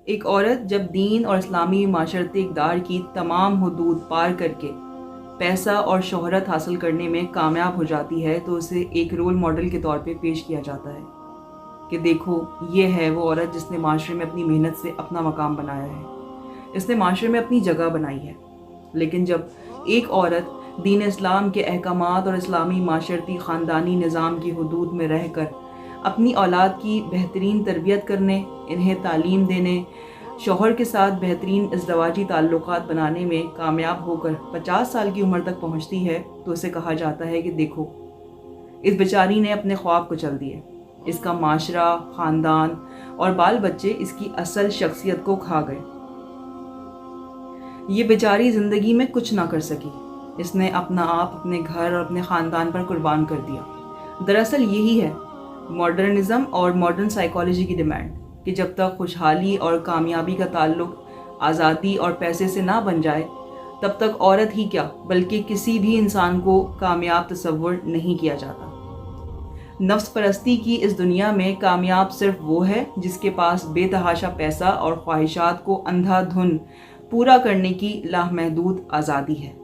ایک عورت جب دین اور اسلامی معاشرتی اقدار کی تمام حدود پار کر کے پیسہ اور شہرت حاصل کرنے میں کامیاب ہو جاتی ہے تو اسے ایک رول ماڈل کے طور پہ پیش کیا جاتا ہے کہ دیکھو یہ ہے وہ عورت جس نے معاشرے میں اپنی محنت سے اپنا مقام بنایا ہے، اس نے معاشرے میں اپنی جگہ بنائی ہے۔ لیکن جب ایک عورت دین اسلام کے احکامات اور اسلامی معاشرتی خاندانی نظام کی حدود میں رہ کر اپنی اولاد کی بہترین تربیت کرنے، انہیں تعلیم دینے، شوہر کے ساتھ بہترین ازدواجی تعلقات بنانے میں کامیاب ہو کر 50 سال کی عمر تک پہنچتی ہے تو اسے کہا جاتا ہے کہ دیکھو اس بیچاری نے اپنے خواب کو چل دیے، اس کا معاشرہ، خاندان اور بال بچے اس کی اصل شخصیت کو کھا گئے۔ یہ بیچاری زندگی میں کچھ نہ کر سکی، اس نے اپنا آپ اپنے گھر اور اپنے خاندان پر قربان کر دیا۔ دراصل یہی ہے ماڈرنزم اور ماڈرن سائیکالوجی کی ڈیمانڈ کہ جب تک خوشحالی اور کامیابی کا تعلق آزادی اور پیسے سے نہ بن جائے تب تک عورت ہی کیا بلکہ کسی بھی انسان کو کامیاب تصور نہیں کیا جاتا۔ نفس پرستی کی اس دنیا میں کامیاب صرف وہ ہے جس کے پاس بے تحاشا پیسہ اور خواہشات کو اندھا دھن پورا کرنے کی لامحدود آزادی ہے۔